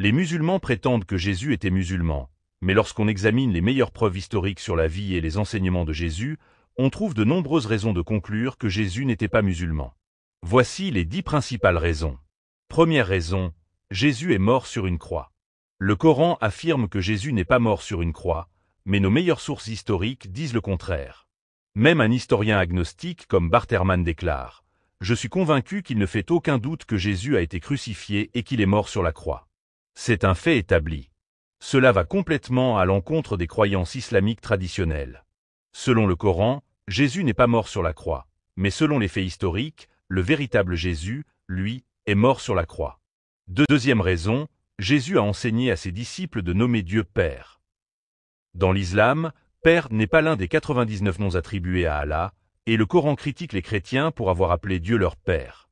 Les musulmans prétendent que Jésus était musulman, mais lorsqu'on examine les meilleures preuves historiques sur la vie et les enseignements de Jésus, on trouve de nombreuses raisons de conclure que Jésus n'était pas musulman. Voici les 10 principales raisons. Première raison, Jésus est mort sur une croix. Le Coran affirme que Jésus n'est pas mort sur une croix, mais nos meilleures sources historiques disent le contraire. Même un historien agnostique comme Barterman déclare « Je suis convaincu qu'il ne fait aucun doute que Jésus a été crucifié et qu'il est mort sur la croix. » C'est un fait établi. Cela va complètement à l'encontre des croyances islamiques traditionnelles. Selon le Coran, Jésus n'est pas mort sur la croix, mais selon les faits historiques, le véritable Jésus, lui, est mort sur la croix. Deuxième raison, Jésus a enseigné à ses disciples de nommer Dieu Père. Dans l'islam, Père n'est pas l'un des 99 noms attribués à Allah, et le Coran critique les chrétiens pour avoir appelé Dieu leur Père.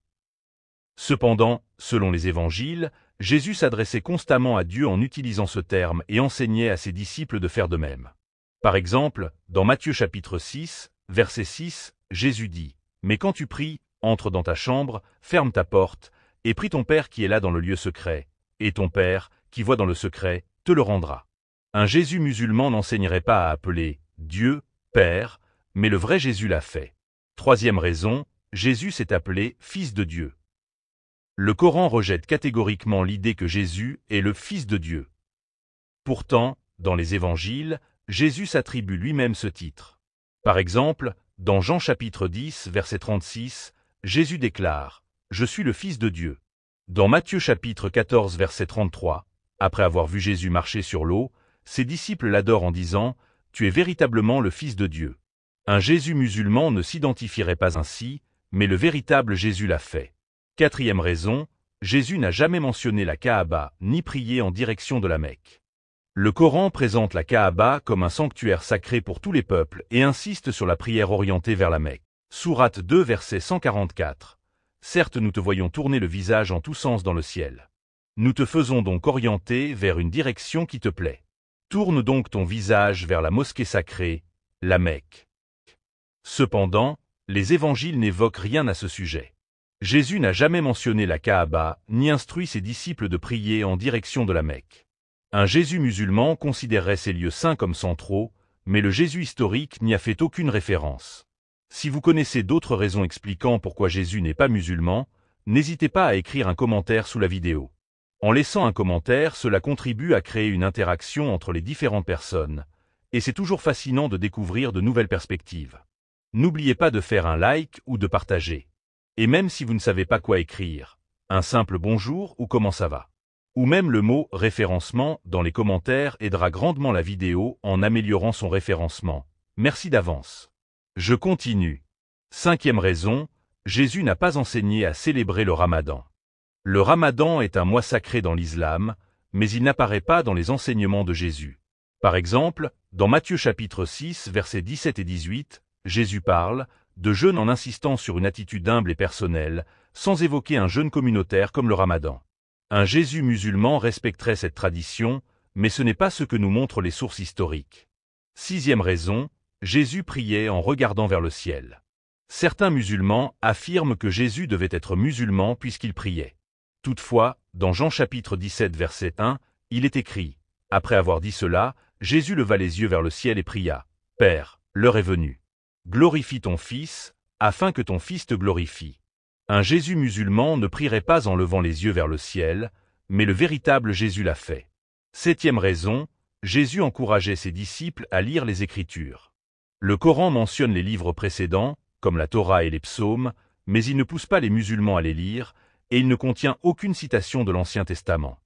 Cependant, selon les évangiles, Jésus s'adressait constamment à Dieu en utilisant ce terme et enseignait à ses disciples de faire de même. Par exemple, dans Matthieu chapitre 6, verset 6, Jésus dit « Mais quand tu pries, entre dans ta chambre, ferme ta porte, et prie ton Père qui est là dans le lieu secret, et ton Père, qui voit dans le secret, te le rendra. » Un Jésus musulman n'enseignerait pas à appeler Dieu Père, mais le vrai Jésus l'a fait. Troisième raison, Jésus s'est appelé Fils de Dieu. Le Coran rejette catégoriquement l'idée que Jésus est le Fils de Dieu. Pourtant, dans les évangiles, Jésus s'attribue lui-même ce titre. Par exemple, dans Jean chapitre 10, verset 36, Jésus déclare « Je suis le Fils de Dieu ». Dans Matthieu chapitre 14, verset 33, après avoir vu Jésus marcher sur l'eau, ses disciples l'adorent en disant « Tu es véritablement le Fils de Dieu ». Un Jésus musulman ne s'identifierait pas ainsi, mais le véritable Jésus l'a fait. Quatrième raison, Jésus n'a jamais mentionné la Kaaba ni prié en direction de la Mecque. Le Coran présente la Kaaba comme un sanctuaire sacré pour tous les peuples et insiste sur la prière orientée vers la Mecque. Sourate 2 verset 144. Certes nous te voyons tourner le visage en tous sens dans le ciel. Nous te faisons donc orienter vers une direction qui te plaît. Tourne donc ton visage vers la mosquée sacrée, la Mecque. Cependant, les évangiles n'évoquent rien à ce sujet. Jésus n'a jamais mentionné la Kaaba, ni instruit ses disciples de prier en direction de la Mecque. Un Jésus musulman considérerait ces lieux saints comme centraux, mais le Jésus historique n'y a fait aucune référence. Si vous connaissez d'autres raisons expliquant pourquoi Jésus n'est pas musulman, n'hésitez pas à écrire un commentaire sous la vidéo. En laissant un commentaire, cela contribue à créer une interaction entre les différentes personnes, et c'est toujours fascinant de découvrir de nouvelles perspectives. N'oubliez pas de faire un like ou de partager. Et même si vous ne savez pas quoi écrire, un simple bonjour ou comment ça va, ou même le mot référencement dans les commentaires aidera grandement la vidéo en améliorant son référencement. Merci d'avance. Je continue. Cinquième raison, Jésus n'a pas enseigné à célébrer le Ramadan. Le Ramadan est un mois sacré dans l'islam, mais il n'apparaît pas dans les enseignements de Jésus. Par exemple, dans Matthieu chapitre 6, versets 17 et 18, Jésus parle de jeûne en insistant sur une attitude humble et personnelle, sans évoquer un jeûne communautaire comme le Ramadan. Un Jésus musulman respecterait cette tradition, mais ce n'est pas ce que nous montrent les sources historiques. Sixième raison, Jésus priait en regardant vers le ciel. Certains musulmans affirment que Jésus devait être musulman puisqu'il priait. Toutefois, dans Jean chapitre 17 verset 1, il est écrit « Après avoir dit cela, Jésus leva les yeux vers le ciel et pria « Père, l'heure est venue. Glorifie ton Fils, afin que ton Fils te glorifie. » Un Jésus musulman ne prierait pas en levant les yeux vers le ciel, mais le véritable Jésus l'a fait. Septième raison, Jésus encourageait ses disciples à lire les Écritures. Le Coran mentionne les livres précédents, comme la Torah et les psaumes, mais il ne pousse pas les musulmans à les lire, et il ne contient aucune citation de l'Ancien Testament.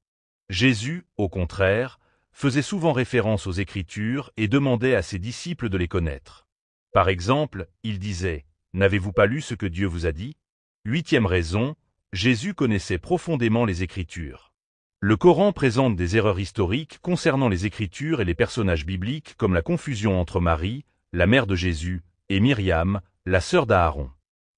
Jésus, au contraire, faisait souvent référence aux Écritures et demandait à ses disciples de les connaître. Par exemple, il disait « N'avez-vous pas lu ce que Dieu vous a dit ?» Huitième raison, Jésus connaissait profondément les Écritures. Le Coran présente des erreurs historiques concernant les Écritures et les personnages bibliques comme la confusion entre Marie, la mère de Jésus, et Myriam, la sœur d'Aaron.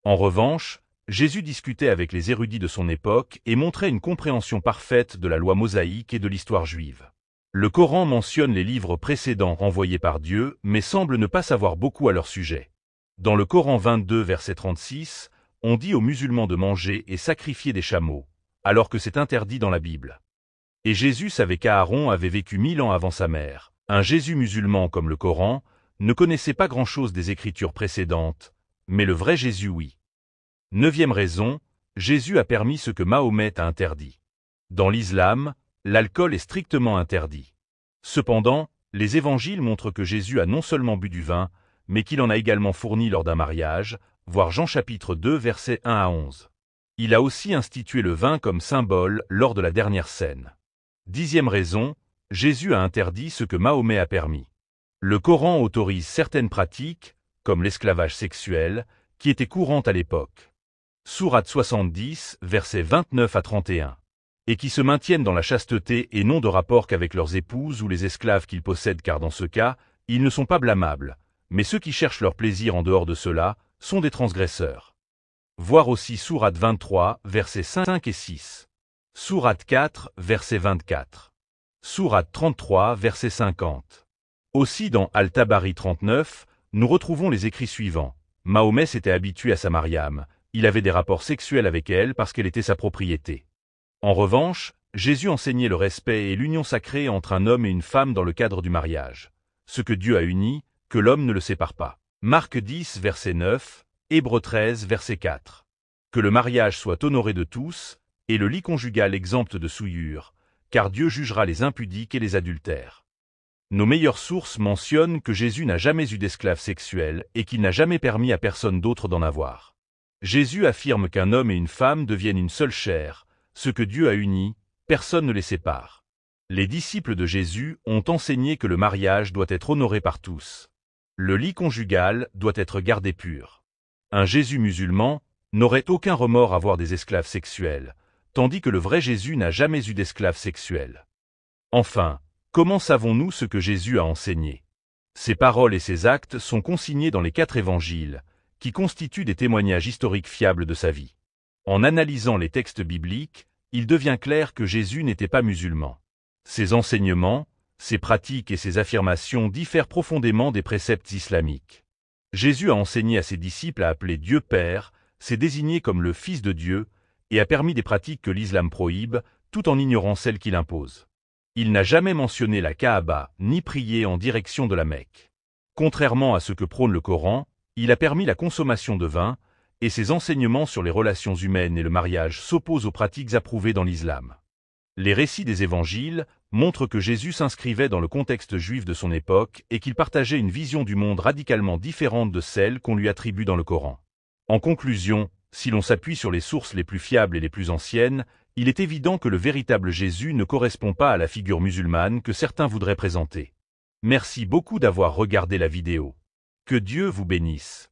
En revanche, Jésus discutait avec les érudits de son époque et montrait une compréhension parfaite de la loi mosaïque et de l'histoire juive. Le Coran mentionne les livres précédents renvoyés par Dieu, mais semble ne pas savoir beaucoup à leur sujet. Dans le Coran 22 verset 36, on dit aux musulmans de manger et sacrifier des chameaux, alors que c'est interdit dans la Bible. Et Jésus savait qu'Aaron avait vécu 1000 ans avant sa mère. Un Jésus musulman comme le Coran ne connaissait pas grand-chose des Écritures précédentes, mais le vrai Jésus oui. 9e raison, Jésus a permis ce que Mahomet a interdit. Dans l'islam, l'alcool est strictement interdit. Cependant, les évangiles montrent que Jésus a non seulement bu du vin, mais qu'il en a également fourni lors d'un mariage, voir Jean chapitre 2 versets 1 à 11. Il a aussi institué le vin comme symbole lors de la dernière scène. 10e raison, Jésus a interdit ce que Mahomet a permis. Le Coran autorise certaines pratiques, comme l'esclavage sexuel, qui étaient courantes à l'époque. Sourate 70, versets 29 à 31. Et qui se maintiennent dans la chasteté et n'ont de rapport qu'avec leurs épouses ou les esclaves qu'ils possèdent car dans ce cas, ils ne sont pas blâmables, mais ceux qui cherchent leur plaisir en dehors de cela sont des transgresseurs. Voir aussi Sourate 23, versets 5 et 6. Sourate 4, verset 24. Sourate 33, verset 50. Aussi dans Al-Tabari 39, nous retrouvons les écrits suivants. Mahomet s'était habitué à sa Mariam, il avait des rapports sexuels avec elle parce qu'elle était sa propriété. En revanche, Jésus enseignait le respect et l'union sacrée entre un homme et une femme dans le cadre du mariage. Ce que Dieu a uni, que l'homme ne le sépare pas. Marc 10, verset 9, Hébreux 13, verset 4. Que le mariage soit honoré de tous, et le lit conjugal exempt de souillure, car Dieu jugera les impudiques et les adultères. Nos meilleures sources mentionnent que Jésus n'a jamais eu d'esclave sexuel et qu'il n'a jamais permis à personne d'autre d'en avoir. Jésus affirme qu'un homme et une femme deviennent une seule chair, ce que Dieu a uni, personne ne les sépare. Les disciples de Jésus ont enseigné que le mariage doit être honoré par tous. Le lit conjugal doit être gardé pur. Un Jésus musulman n'aurait aucun remords à voir des esclaves sexuels, tandis que le vrai Jésus n'a jamais eu d'esclaves sexuels. Enfin, comment savons-nous ce que Jésus a enseigné? Ses paroles et ses actes sont consignés dans les 4 évangiles, qui constituent des témoignages historiques fiables de sa vie. En analysant les textes bibliques, il devient clair que Jésus n'était pas musulman. Ses enseignements, ses pratiques et ses affirmations diffèrent profondément des préceptes islamiques. Jésus a enseigné à ses disciples à appeler Dieu Père, s'est désigné comme le Fils de Dieu, et a permis des pratiques que l'islam prohibe, tout en ignorant celles qu'il impose. Il n'a jamais mentionné la Kaaba, ni prié en direction de la Mecque. Contrairement à ce que prône le Coran, il a permis la consommation de vin, et ses enseignements sur les relations humaines et le mariage s'opposent aux pratiques approuvées dans l'islam. Les récits des évangiles montrent que Jésus s'inscrivait dans le contexte juif de son époque et qu'il partageait une vision du monde radicalement différente de celle qu'on lui attribue dans le Coran. En conclusion, si l'on s'appuie sur les sources les plus fiables et les plus anciennes, il est évident que le véritable Jésus ne correspond pas à la figure musulmane que certains voudraient présenter. Merci beaucoup d'avoir regardé la vidéo. Que Dieu vous bénisse.